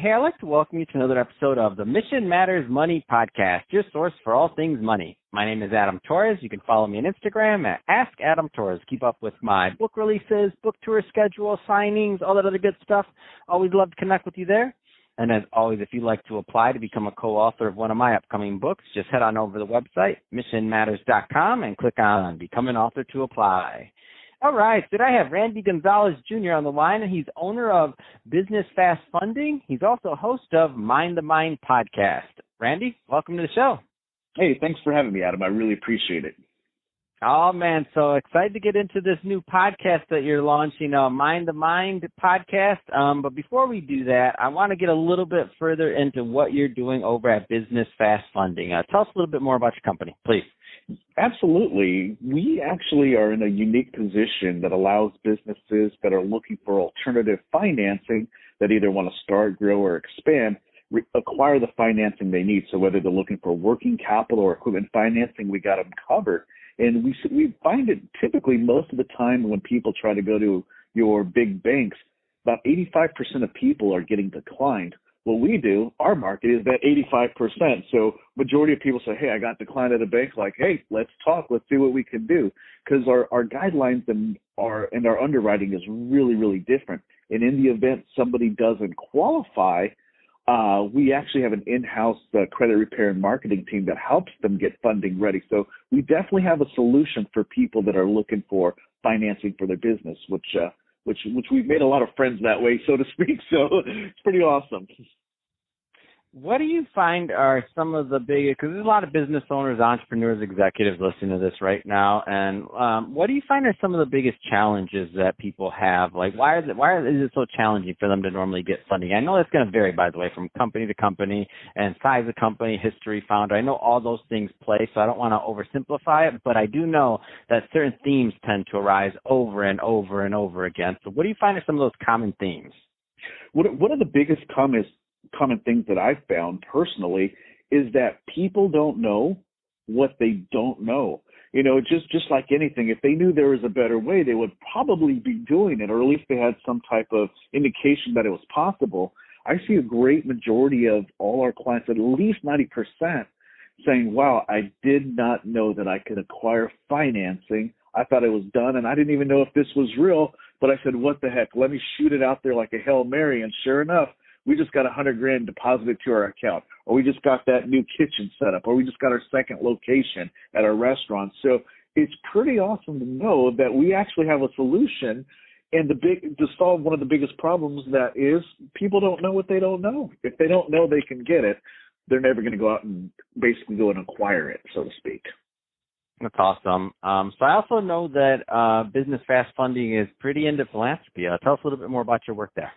Hey, I'd like to welcome you to another episode of the Mission Matters Money podcast, your source for all things money. My name is Adam Torres. You can follow me on Instagram at AskAdamTorres. Keep up with my book releases, book tour schedule, signings, all that other good stuff. Always love to connect with you there. And as always, if you'd like to apply to become a co-author of one of my upcoming books, just head on over to the website, missionmatters.com, and click on Become an Author to apply. All right, so I have Randy Gonzales Jr. on the line, and he's owner of Business Fast Funding. He's also host of Mind the Mind podcast. Randy, welcome to the show. Hey, thanks for having me, Adam. I really appreciate it. Oh, man, so excited to get into this new podcast that you're launching, Mind the Mind podcast. But before we do that, I want to get a little bit further into what you're doing over at Business Fast Funding. Tell us a little bit more about your company, please. Absolutely. We actually are in a unique position that allows businesses that are looking for alternative financing that either want to start, grow, or expand, acquire the financing they need. So whether they're looking for working capital or equipment financing, we got them covered. And we find it typically most of the time when people try to go to your big banks, about 85% of people are getting declined. What we do, our market is that 85%. So majority of people say, hey, I got declined at a bank. Like, hey, let's talk. Let's see what we can do. Because our guidelines and our underwriting is really, really different. And in the event somebody doesn't qualify, we actually have an in-house credit repair and marketing team that helps them get funding ready. So we definitely have a solution for people that are looking for financing for their business, which we've made a lot of friends that way, so to speak. So it's pretty awesome. What do you find are some of the biggest, because there's a lot of business owners, entrepreneurs, executives listening to this right now, and what do you find are some of the biggest challenges that people have? Like, why is it so challenging for them to normally get funding? I know that's going to vary, by the way, from company to company and size of company, history, founder. I know all those things play, so I don't want to oversimplify it, but I do know that certain themes tend to arise over and over and over again. So what do you find are some of those common themes? One of the biggest common things that I've found personally is that people don't know what they don't know. You know, just like anything, if they knew there was a better way, they would probably be doing it, or at least they had some type of indication that it was possible. I see a great majority of all our clients, at least 90%, saying, wow, I did not know that I could acquire financing. I thought it was done, and I didn't even know if this was real, but I said, what the heck, let me shoot it out there like a Hail Mary, and sure enough, we just got $100,000 deposited to our account, or we just got that new kitchen set up, or we just got our second location at our restaurant. So it's pretty awesome to know that we actually have a solution, and to solve one of the biggest problems that is people don't know what they don't know. If they don't know they can get it, they're never going to go out and basically go and acquire it, so to speak. That's awesome. So I also know that Business Fast Funding is pretty into philanthropy. Tell us a little bit more about your work there.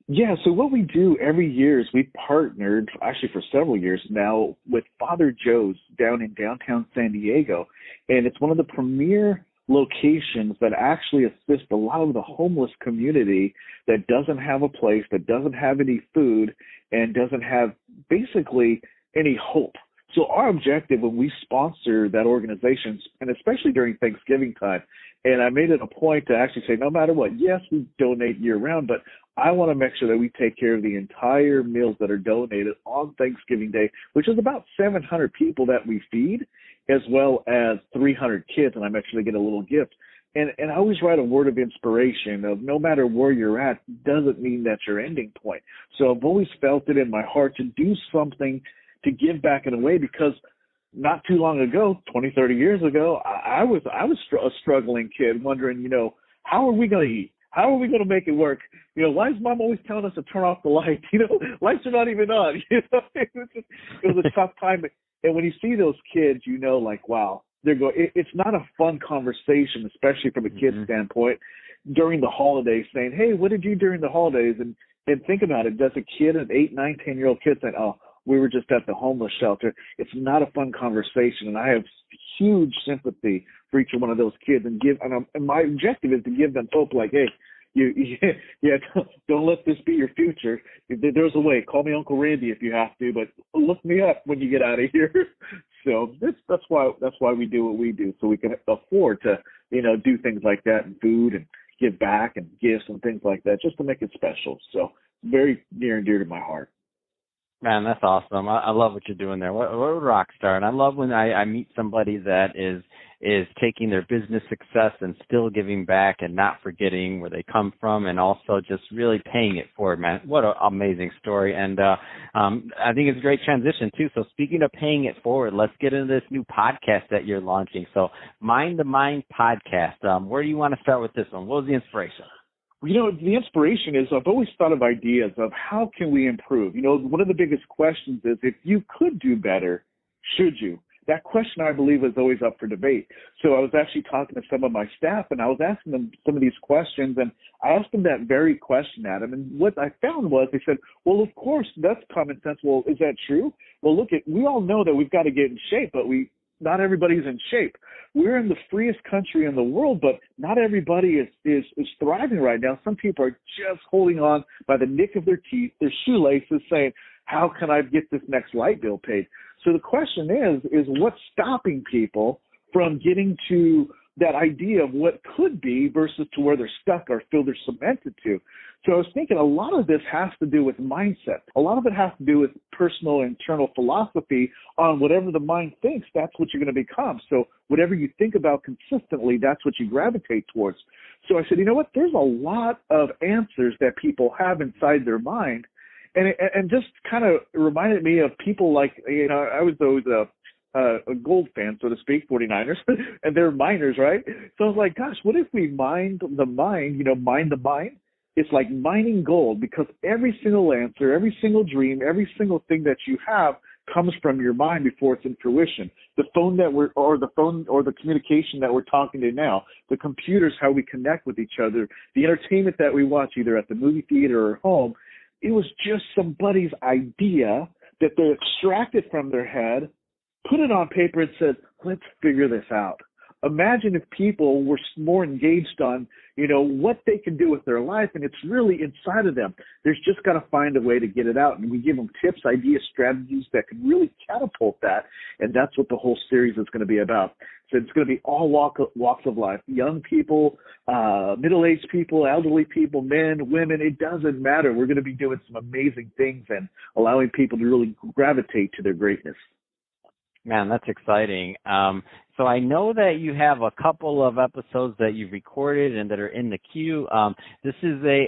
Yeah, so what we do every year is we partnered, actually for several years now, with Father Joe's down in downtown San Diego. And it's one of the premier locations that actually assist a lot of the homeless community that doesn't have a place, that doesn't have any food, and doesn't have basically any hope. So our objective when we sponsor that organization, and especially during Thanksgiving time, and I made it a point to actually say, no matter what, yes, we donate year-round, but I want to make sure that we take care of the entire meals that are donated on Thanksgiving Day, which is about 700 people that we feed, as well as 300 kids, and I make sure they get a little gift. And I always write a word of inspiration of no matter where you're at doesn't mean that's your ending point. So I've always felt it in my heart to do something to give back in a way, because not too long ago, 20, 30 years ago, I was a struggling kid wondering, you know, how are we going to eat? How are we going to make it work? You know, why is mom always telling us to turn off the lights? You know, lights are not even on. You know, it was a tough time. And when you see those kids, you know, like, wow, it's not a fun conversation, especially from a kid's standpoint, during the holidays saying, hey, what did you do during the holidays? And think about it. Does a kid, an 8, 9, 10-year-old kid say, oh, we were just at the homeless shelter? It's not a fun conversation. And I have huge sympathy for each one of those kids, and my objective is to give them hope. Like, hey, don't let this be your future. There's a way. Call me Uncle Randy if you have to, but look me up when you get out of here. So that's why we do what we do, so we can afford to, you know, do things like that, and food and give back and gifts and things like that, just to make it special. So very near and dear to my heart. Man, that's awesome. I love what you're doing there. What a rock star. And I love when I meet somebody that is taking their business success and still giving back and not forgetting where they come from and also just really paying it forward, man. What an amazing story. And I think it's a great transition, too. So speaking of paying it forward, let's get into this new podcast that you're launching. So Mind the Mind podcast. Where do you want to start with this one? What was the inspiration? The inspiration is I've always thought of ideas of how can we improve. One of the biggest questions is if you could do better, should you? That question, I believe, is always up for debate. So I was actually talking to some of my staff, and I was asking them some of these questions, and I asked them that very question, Adam. And what I found was they said, well, of course, that's common sense. Well, is that true? Well, we all know that we've got to get in shape, but not everybody's in shape. We're in the freest country in the world, but not everybody is thriving right now. Some people are just holding on by the nick of their teeth, their shoelaces, saying, how can I get this next light bill paid? So the question is what's stopping people from getting to that idea of what could be versus to where they're stuck or feel they're cemented to? So I was thinking a lot of this has to do with mindset. A lot of it has to do with personal internal philosophy on whatever the mind thinks, that's what you're going to become. So whatever you think about consistently, that's what you gravitate towards. So I said, you know what? There's a lot of answers that people have inside their mind. And just kind of reminded me of people like, I was always a gold fan, so to speak, 49ers, and they're miners, right? So I was like, gosh, what if we mind the mind, mind the mind? It's like mining gold, because every single answer, every single dream, every single thing that you have comes from your mind before it's in fruition. The phone or the communication that we're talking to now, the computers, how we connect with each other, the entertainment that we watch either at the movie theater or home, it was just somebody's idea that they extracted from their head, put it on paper and said, let's figure this out. Imagine if people were more engaged on, what they can do with their life, and it's really inside of them. There's just got to find a way to get it out, and we give them tips, ideas, strategies that can really catapult that, and that's what the whole series is going to be about. So it's going to be all walks of life, young people, middle-aged people, elderly people, men, women, it doesn't matter. We're going to be doing some amazing things and allowing people to really gravitate to their greatness. Man, that's exciting. So I know that you have a couple of episodes that you've recorded and that are in the queue. And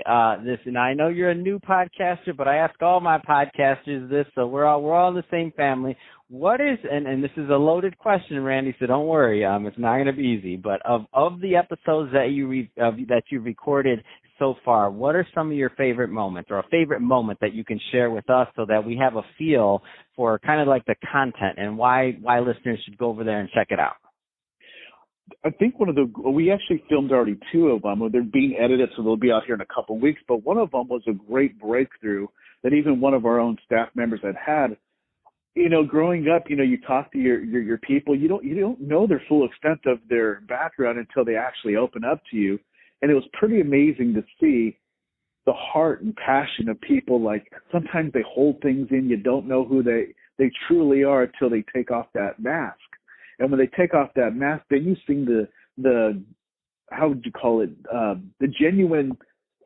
I know you're a new podcaster, but I ask all my podcasters this, so we're all in the same family. What is, and this is a loaded question, Randy, so don't worry, it's not going to be easy. But of the episodes that you've recorded so far, what are some of your favorite moments, or a favorite moment that you can share with us, so that we have a feel for kind of like the content and why listeners should go over there and check it out? I think we actually filmed already two of them. They're being edited, so they'll be out here in a couple of weeks. But one of them was a great breakthrough that even one of our own staff members had. Growing up, you talk to your people. You don't know their full extent of their background until they actually open up to you. And it was pretty amazing to see the heart and passion of people. Like, sometimes they hold things in. You don't know who they truly are until they take off that mask. And when they take off that mask, then you see the how would you call it, the genuine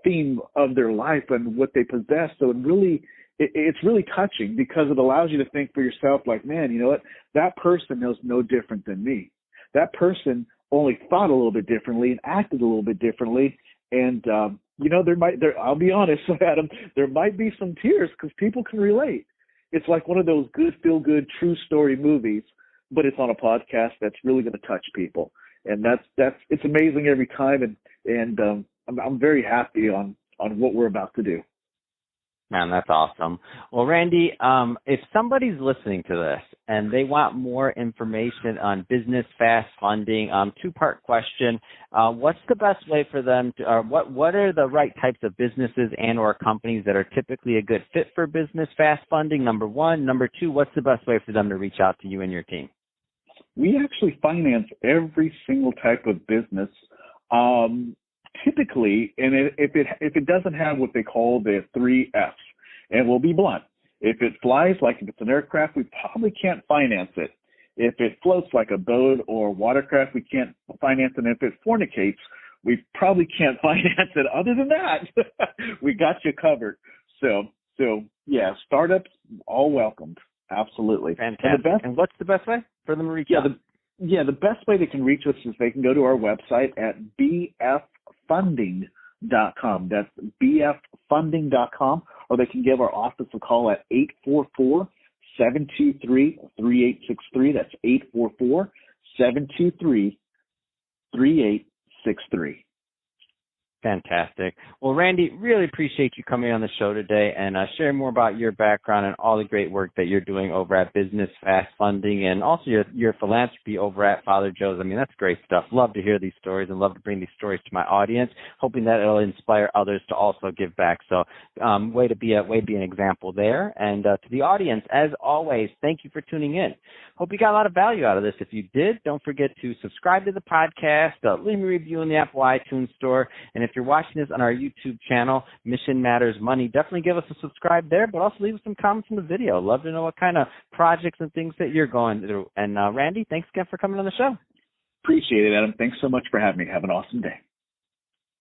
theme of their life and what they possess. So it's really touching, because it allows you to think for yourself, like, man, you know what? That person knows no different than me. That person only thought a little bit differently and acted a little bit differently. And, I'll be honest, Adam, there might be some tears, because people can relate. It's like one of those good, feel-good, true story movies, but it's on a podcast that's really going to touch people. And it's amazing every time. And I'm very happy on what we're about to do. Man, that's awesome. Well, Randy, if somebody's listening to this and they want more information on business fast funding, two-part question, what's the best way for them to, or what are the right types of businesses and or companies that are typically a good fit for business fast funding, number one? Number two, what's the best way for them to reach out to you and your team? We actually finance every single type of business. Typically, and if it doesn't have what they call the 3 F's, and we'll be blunt, if it flies, like if it's an aircraft, we probably can't finance it. If it floats like a boat or watercraft, we can't finance it. And if it fornicates, we probably can't finance it. Other than that, we got you covered. So yeah, startups all welcomed. Absolutely. Fantastic. And what's the best way for them to reach out? The best way they can reach us is they can go to our website at bffunding.com. That's bffunding.com, or they can give our office a call at 844-723-3863. That's 844-723-3863. Fantastic. Well, Randy, really appreciate you coming on the show today and sharing more about your background and all the great work that you're doing over at Business Fast Funding and also your philanthropy over at Father Joe's. I mean, that's great stuff. Love to hear these stories and love to bring these stories to my audience, hoping that it'll inspire others to also give back. So way to be an example there. And to the audience, as always, thank you for tuning in. Hope you got a lot of value out of this. If you did, don't forget to subscribe to the podcast, leave me a review in the Apple iTunes store, and if you're watching this on our YouTube channel, Mission Matters Money, definitely give us a subscribe there, but also leave us some comments in the video. Love to know what kind of projects and things that you're going through. And Randy, thanks again for coming on the show. Appreciate it, Adam. Thanks so much for having me. Have an awesome day.